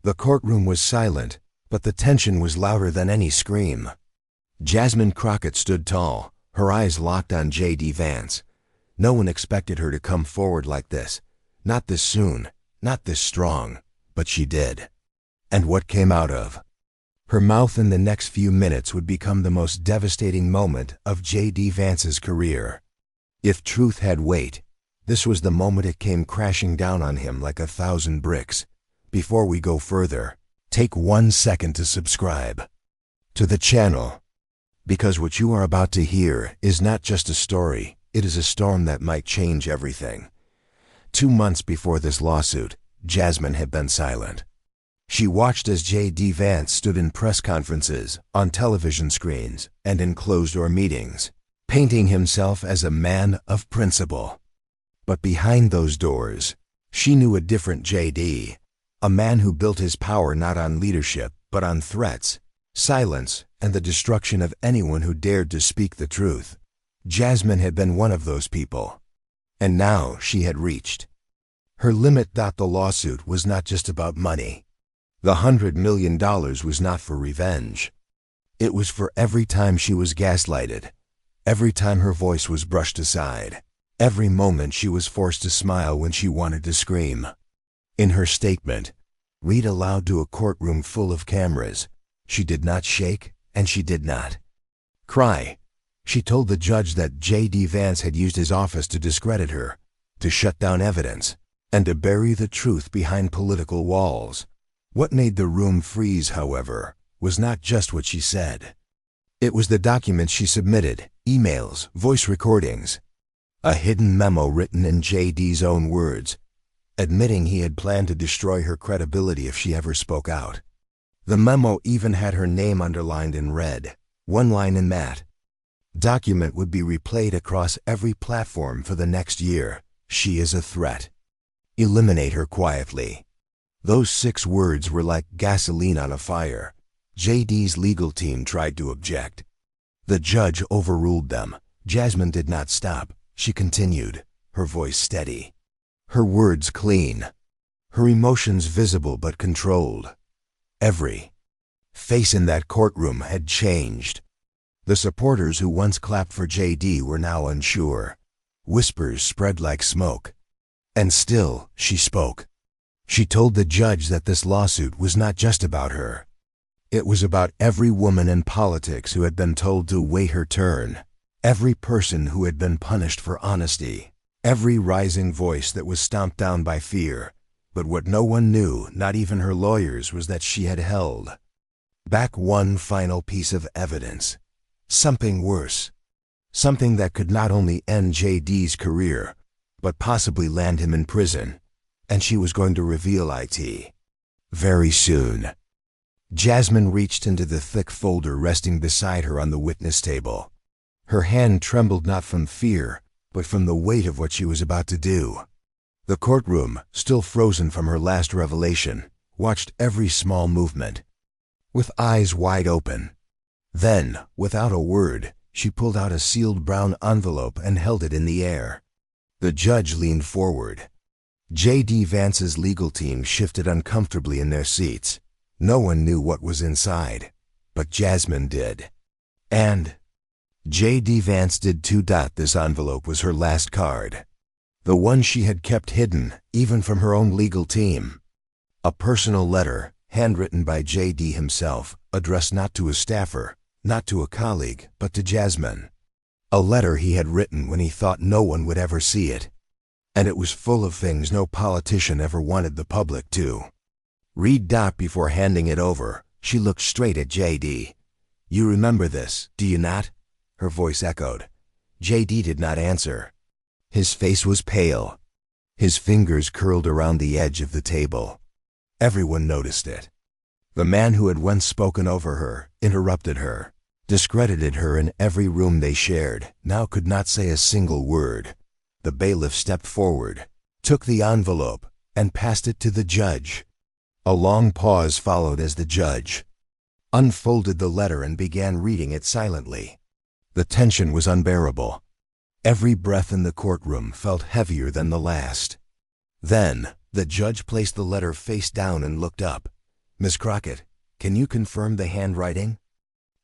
The courtroom was silent, but the tension was louder than any scream. Jasmine Crockett stood tall, her eyes locked on JD Vance. No one expected her to come forward like this. Not this soon, not this strong, but she did. And what came out of her mouth in the next few minutes would become the most devastating moment of JD Vance's career. If truth had weight, this was the moment it came crashing down on him like 1,000 bricks. Before we go further, take 1 second to subscribe to the channel, because what you are about to hear is not just a story, it is a storm that might change everything. 2 months before this lawsuit, Jasmine had been silent. She watched as JD Vance stood in press conferences, on television screens, and in closed-door meetings, painting himself as a man of principle. But behind those doors, she knew a different JD, a man who built his power not on leadership, but on threats, silence, and the destruction of anyone who dared to speak the truth. Jasmine had been one of those people. And now she had reached her limit. The lawsuit was not just about money. The $100 million was not for revenge. It was for every time she was gaslighted, every time her voice was brushed aside, every moment she was forced to smile when she wanted to scream. In her statement, read aloud to a courtroom full of cameras, she did not shake and she did not cry. She told the judge that JD Vance had used his office to discredit her, to shut down evidence, and to bury the truth behind political walls. What made the room freeze, however, was not just what she said. It was the documents she submitted, emails, voice recordings, a hidden memo written in JD's own words, admitting he had planned to destroy her credibility if she ever spoke out. The memo even had her name underlined in red, one line in matte. Document would be replayed across every platform for the next year. She is a threat. Eliminate her quietly. Those 6 words were like gasoline on a fire. JD's legal team tried to object. The judge overruled them. Jasmine did not stop. She continued, her voice steady, her words clean, her emotions visible but controlled. Every face in that courtroom had changed. The supporters who once clapped for JD were now unsure. Whispers spread like smoke. And still, she spoke. She told the judge that this lawsuit was not just about her. It was about every woman in politics who had been told to wait her turn, every person who had been punished for honesty, every rising voice that was stomped down by fear. But what no one knew, not even her lawyers, was that she had held back one final piece of evidence. Something worse. Something that could not only end JD's career, but possibly land him in prison. And she was going to reveal it very soon. Jasmine reached into the thick folder resting beside her on the witness table. Her hand trembled not from fear, but from the weight of what she was about to do. The courtroom, still frozen from her last revelation, watched every small movement, with eyes wide open. Then, without a word, she pulled out a sealed brown envelope and held it in the air. The judge leaned forward. JD Vance's legal team shifted uncomfortably in their seats. No one knew what was inside, but Jasmine did. And JD Vance did too. This envelope was her last card. The one she had kept hidden, even from her own legal team. A personal letter, handwritten by JD himself, addressed not to a staffer, not to a colleague, but to Jasmine. A letter he had written when he thought no one would ever see it. And it was full of things no politician ever wanted the public to read. Before handing it over, she looked straight at JD. "You remember this, do you not?" her voice echoed. JD did not answer. His face was pale. His fingers curled around the edge of the table. Everyone noticed it. The man who had once spoken over her, interrupted her, discredited her in every room they shared, now could not say a single word. The bailiff stepped forward, took the envelope, and passed it to the judge. A long pause followed as the judge unfolded the letter and began reading it silently. The tension was unbearable. Every breath in the courtroom felt heavier than the last. Then, the judge placed the letter face down and looked up. Miss Crockett, can you confirm the handwriting?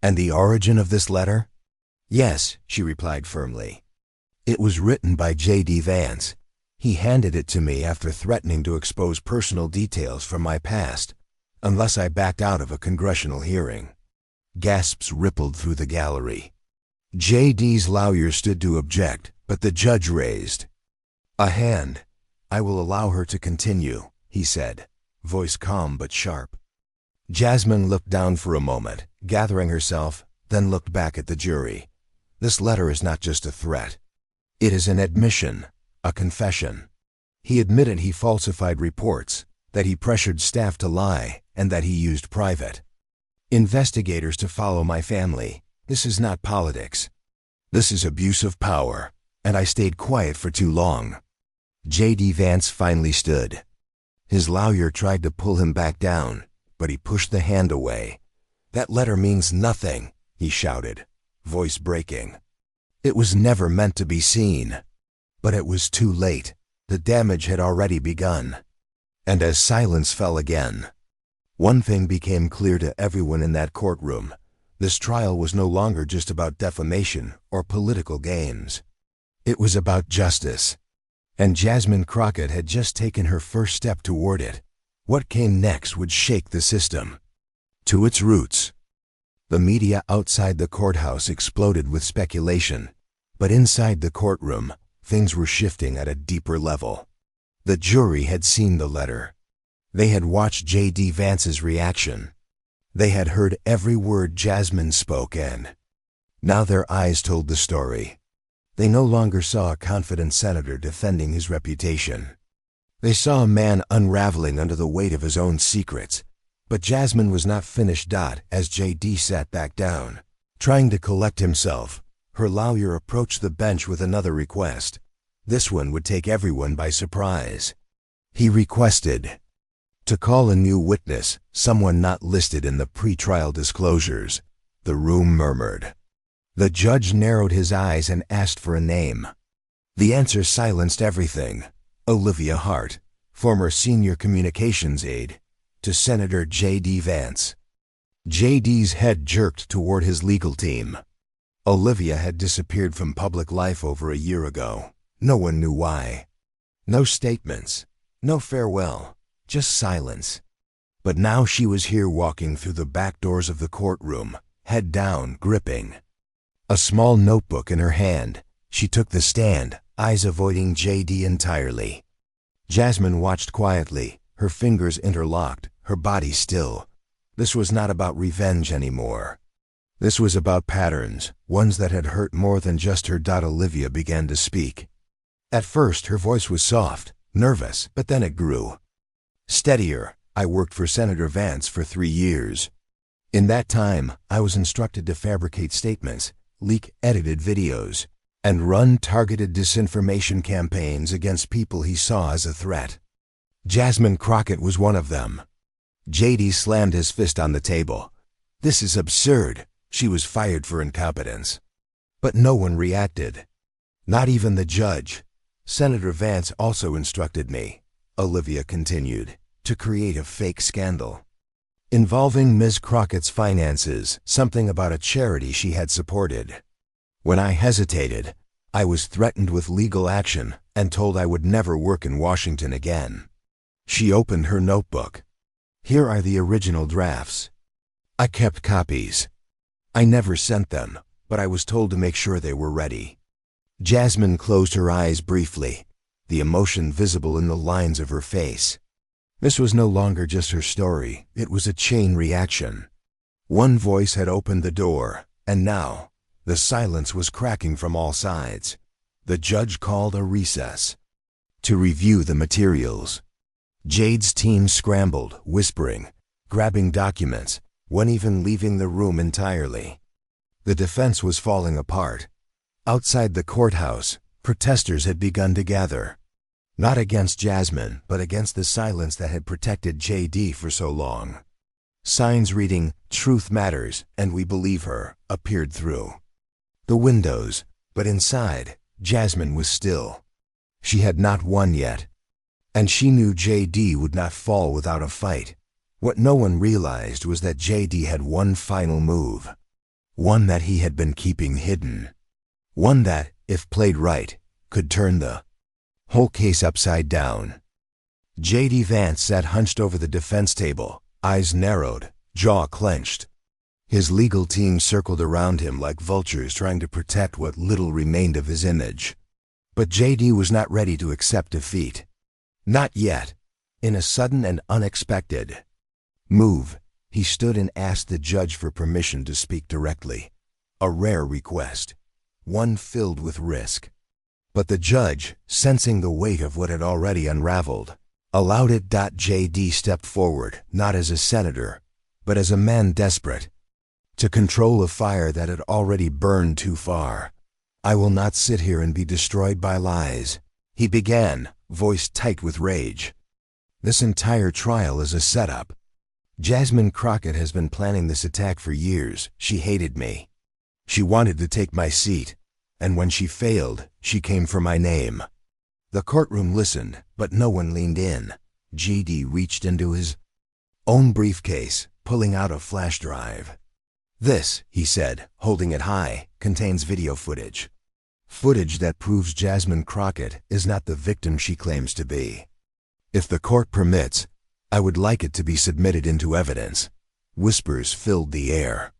And the origin of this letter? Yes, she replied firmly. It was written by JD Vance. He handed it to me after threatening to expose personal details from my past, unless I backed out of a congressional hearing. Gasps rippled through the gallery. JD's lawyer stood to object, but the judge raised a hand. I will allow her to continue, he said, voice calm but sharp. Jasmine looked down for a moment, gathering herself, then looked back at the jury. This letter is not just a threat. It is an admission, a confession. He admitted he falsified reports, that he pressured staff to lie, and that he used private investigators to follow my family. This is not politics. This is abuse of power, and I stayed quiet for too long. JD Vance finally stood. His lawyer tried to pull him back down, but he pushed the hand away. That letter means nothing, he shouted, voice breaking. It was never meant to be seen. But it was too late. The damage had already begun. And as silence fell again, one thing became clear to everyone in that courtroom. This trial was no longer just about defamation or political games. It was about justice. And Jasmine Crockett had just taken her first step toward it. What came next would shake the system to its roots. The media outside the courthouse exploded with speculation, but inside the courtroom, things were shifting at a deeper level. The jury had seen the letter. They had watched JD Vance's reaction. They had heard every word Jasmine spoke, and now their eyes told the story. They no longer saw a confident senator defending his reputation. They saw a man unraveling under the weight of his own secrets. But Jasmine was not finished. As JD sat back down, trying to collect himself, her lawyer approached the bench with another request. This one would take everyone by surprise. He requested to call a new witness, someone not listed in the pretrial disclosures. The room murmured. The judge narrowed his eyes and asked for a name. The answer silenced everything. Olivia Hart, former senior communications aide to Senator JD Vance. JD's head jerked toward his legal team. Olivia had disappeared from public life over a year ago. No one knew why. No statements, no farewell, just silence. But now she was here, walking through the back doors of the courtroom, head down, gripping a small notebook in her hand. She took the stand, eyes avoiding JD entirely. Jasmine watched quietly, her fingers interlocked, her body still. This was not about revenge anymore. This was about patterns, ones that had hurt more than just her. Olivia began to speak. At first, her voice was soft, nervous, but then it grew steadier. I worked for Senator Vance for 3 years. In that time, I was instructed to fabricate statements, leak edited videos, and run targeted disinformation campaigns against people he saw as a threat. Jasmine Crockett was one of them. JD slammed his fist on the table. This is absurd. She was fired for incompetence. But no one reacted. Not even the judge. Senator Vance also instructed me, Olivia continued, to create a fake scandal involving Ms. Crockett's finances, something about a charity she had supported. When I hesitated, I was threatened with legal action and told I would never work in Washington again. She opened her notebook. Here are the original drafts. I kept copies. I never sent them, but I was told to make sure they were ready. Jasmine closed her eyes briefly, the emotion visible in the lines of her face. This was no longer just her story, it was a chain reaction. One voice had opened the door, and now, the silence was cracking from all sides. The judge called a recess to review the materials. Jade's team scrambled, whispering, grabbing documents, one even leaving the room entirely. The defense was falling apart. Outside the courthouse, protesters had begun to gather. Not against Jasmine, but against the silence that had protected JD for so long. Signs reading, "Truth Matters," and "We Believe Her," appeared through the windows, but inside, Jasmine was still. She had not won yet, and she knew JD would not fall without a fight. What no one realized was that JD had one final move. One that he had been keeping hidden. One that, if played right, could turn the whole case upside down. JD Vance sat hunched over the defense table, eyes narrowed, jaw clenched. His legal team circled around him like vultures trying to protect what little remained of his image. But JD was not ready to accept defeat. Not yet. In a sudden and unexpected move, he stood and asked the judge for permission to speak directly. A rare request, one filled with risk. But the judge, sensing the weight of what had already unraveled, allowed it. JD stepped forward, not as a senator, but as a man desperate to control a fire that had already burned too far. "I will not sit here and be destroyed by lies," he began, voice tight with rage. "This entire trial is a setup. Jasmine Crockett has been planning this attack for years. She hated me. She wanted to take my seat, and when she failed, she came for my name." The courtroom listened, but no one leaned in. JD reached into his own briefcase, pulling out a flash drive. "This," he said, holding it high, "contains video footage. Footage that proves Jasmine Crockett is not the victim she claims to be. If the court permits, I would like it to be submitted into evidence." Whispers filled the air.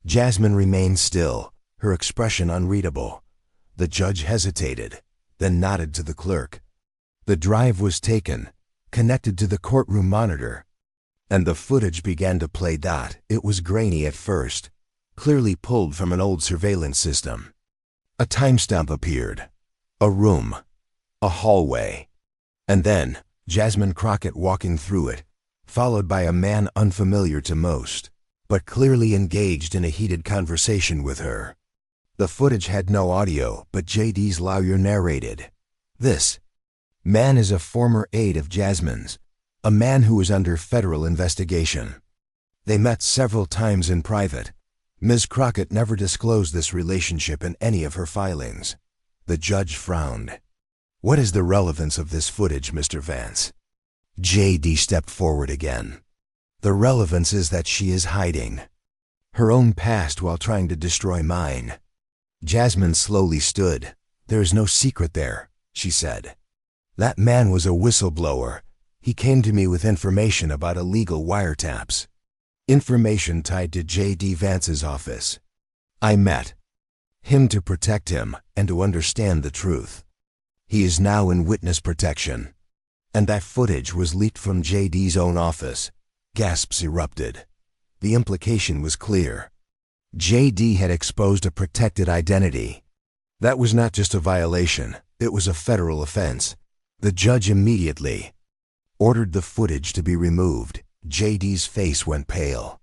Jasmine remained still, her expression unreadable. The judge hesitated, then nodded to the clerk. The drive was taken, connected to the courtroom monitor, and the footage began to play. It was grainy at first, clearly pulled from an old surveillance system. A timestamp appeared. A room. A hallway. And then, Jasmine Crockett walking through it, followed by a man unfamiliar to most, but clearly engaged in a heated conversation with her. The footage had no audio, but JD's lawyer narrated. "This man is a former aide of Jasmine's, a man who is under federal investigation. They met several times in private. Ms. Crockett never disclosed this relationship in any of her filings." The judge frowned. "What is the relevance of this footage, Mr. Vance?" JD stepped forward again. "The relevance is that she is hiding her own past while trying to destroy mine." Jasmine slowly stood. "There is no secret there," she said. "That man was a whistleblower. He came to me with information about illegal wiretaps. Information tied to JD Vance's office. I met him to protect him and to understand the truth. He is now in witness protection. And that footage was leaked from JD's own office." Gasps erupted. The implication was clear. JD had exposed a protected identity. That was not just a violation, it was a federal offense. The judge immediately ordered the footage to be removed. JD's face went pale.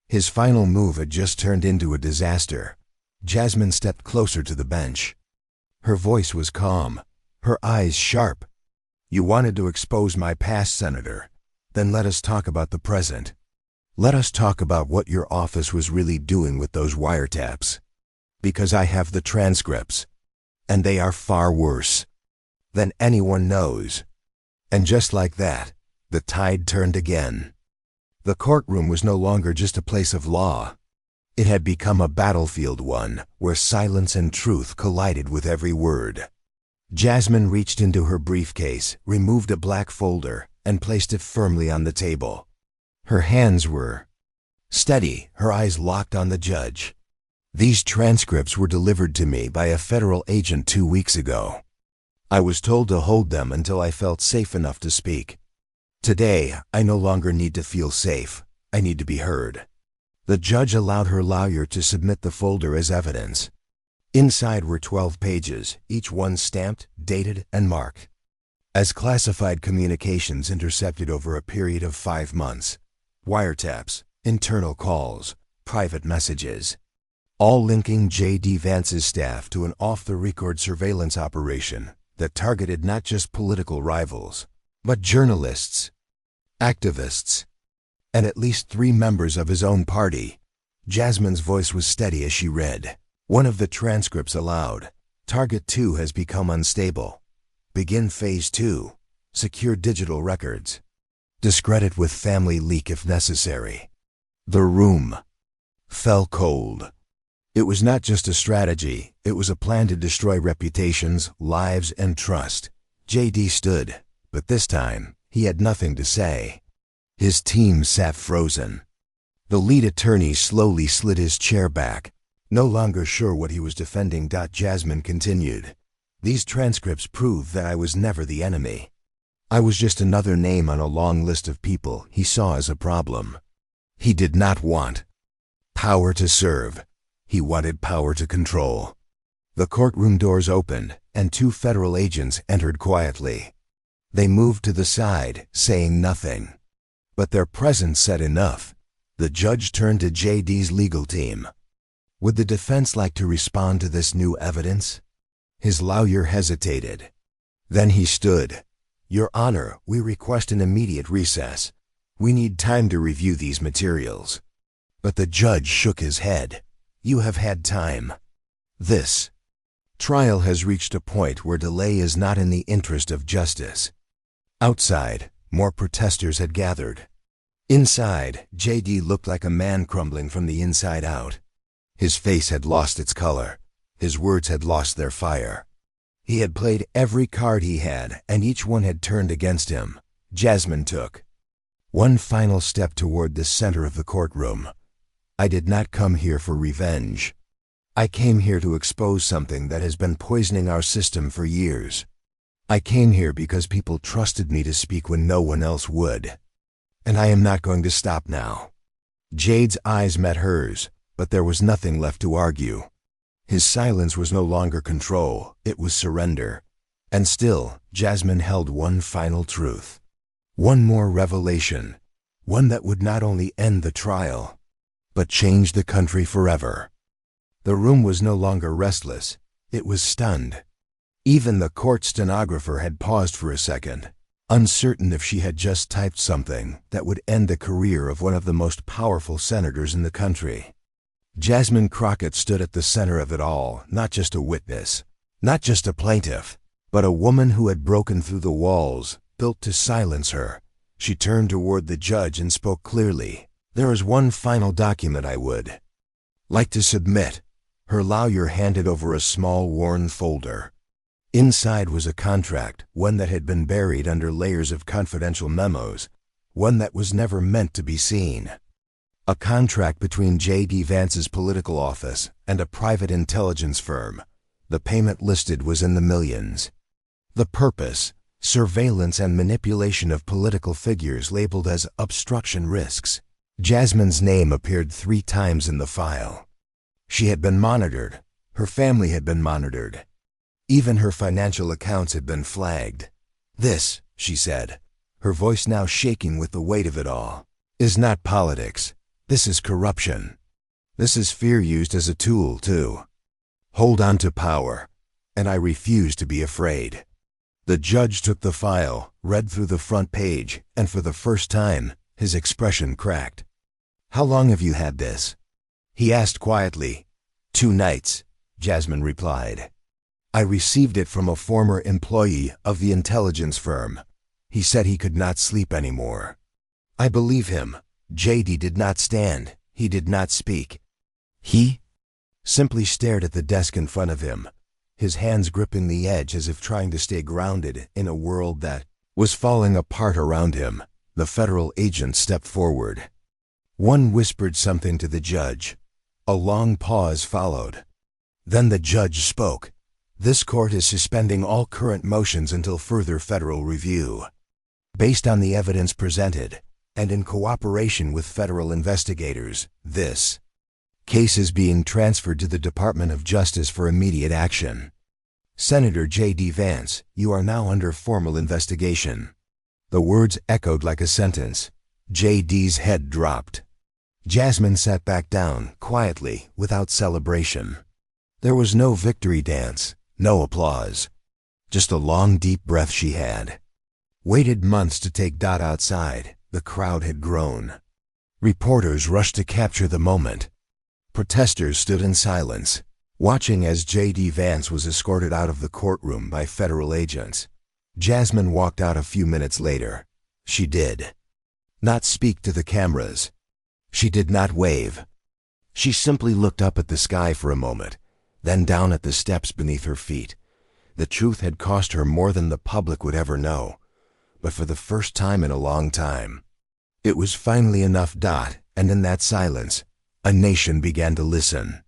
His final move had just turned into a disaster. Jasmine stepped closer to the bench. Her voice was calm, her eyes sharp. "You wanted to expose my past, Senator. Then let us talk about the present. Let us talk about what your office was really doing with those wiretaps. Because I have the transcripts, and they are far worse than anyone knows." And just like that, the tide turned again. The courtroom was no longer just a place of law. It had become a battlefield, one where silence and truth collided with every word. Jasmine reached into her briefcase, removed a black folder, and placed it firmly on the table. Her hands were steady, her eyes locked on the judge. "These transcripts were delivered to me by a federal agent 2 weeks ago. I was told to hold them until I felt safe enough to speak. Today, I no longer need to feel safe. I need to be heard." The judge allowed her lawyer to submit the folder as evidence. Inside were 12 pages, each one stamped, dated, and marked as classified communications intercepted over a period of 5 months. Wiretaps, internal calls, private messages, all linking JD Vance's staff to an off-the-record surveillance operation that targeted not just political rivals, but journalists, activists, and at least 3 members of his own party. Jasmine's voice was steady as she read. One of the transcripts aloud. "Target 2 has become unstable. Begin Phase 2. Secure digital records." Discredit with family leak if necessary. The room fell cold. It was not just a strategy, it was a plan to destroy reputations, lives, and trust. JD stood, but this time, he had nothing to say. His team sat frozen. The lead attorney slowly slid his chair back, no longer sure what he was defending. Jasmine continued. These transcripts prove that I was never the enemy. I was just another name on a long list of people he saw as a problem. He did not want power to serve. He wanted power to control. The courtroom doors opened, and 2 federal agents entered quietly. They moved to the side, saying nothing. But their presence said enough. The judge turned to JD's legal team. Would the defense like to respond to this new evidence? His lawyer hesitated. Then he stood. Your Honor, we request an immediate recess. We need time to review these materials. But the judge shook his head. You have had time. This trial has reached a point where delay is not in the interest of justice. Outside, more protesters had gathered. Inside, JD looked like a man crumbling from the inside out. His face had lost its color. His words had lost their fire. He had played every card he had, and each one had turned against him. Jasmine took one final step toward the center of the courtroom. I did not come here for revenge. I came here to expose something that has been poisoning our system for years. I came here because people trusted me to speak when no one else would. And I am not going to stop now. Jade's eyes met hers, but there was nothing left to argue. His silence was no longer control, it was surrender. And still, Jasmine held one final truth. One more revelation. One that would not only end the trial, but change the country forever. The room was no longer restless, it was stunned. Even the court stenographer had paused for a second, uncertain if she had just typed something that would end the career of one of the most powerful senators in the country. Jasmine Crockett stood at the center of it all, not just a witness, not just a plaintiff, but a woman who had broken through the walls, built to silence her. She turned toward the judge and spoke clearly. There is one final document I would like to submit. Her lawyer handed over a small worn folder. Inside was a contract, one that had been buried under layers of confidential memos, one that was never meant to be seen. A contract between JD Vance's political office and a private intelligence firm. The payment listed was in the millions. The purpose, surveillance and manipulation of political figures labeled as obstruction risks. Jasmine's name appeared 3 times in the file. She had been monitored. Her family had been monitored. Even her financial accounts had been flagged. This, she said, her voice now shaking with the weight of it all, is not politics. This is corruption. This is fear used as a tool, too. Hold on to power. And I refuse to be afraid. The judge took the file, read through the front page, and for the first time, his expression cracked. How long have you had this? He asked quietly. 2 nights, Jasmine replied. I received it from a former employee of the intelligence firm. He said he could not sleep anymore. I believe him. JD did not stand. He did not speak. He simply stared at the desk in front of him, his hands gripping the edge as if trying to stay grounded in a world that was falling apart around him. The federal agent stepped forward. One whispered something to the judge. A long pause followed. Then the judge spoke. This court is suspending all current motions until further federal review. Based on the evidence presented, and in cooperation with federal investigators, this case is being transferred to the Department of Justice for immediate action. Senator JD Vance, you are now under formal investigation. The words echoed like a sentence. JD's head dropped. Jasmine sat back down, quietly, without celebration. There was no victory dance, no applause. Just a long, deep breath she had. Waited months to take Dot outside. The crowd had grown. Reporters rushed to capture the moment. Protesters stood in silence, watching as JD Vance was escorted out of the courtroom by federal agents. Jasmine walked out a few minutes later. She did. not speak to the cameras. She did not wave. She simply looked up at the sky for a moment, then down at the steps beneath her feet. The truth had cost her more than the public would ever know, but for the first time in a long time. It was finally enough. And in that silence, a nation began to listen.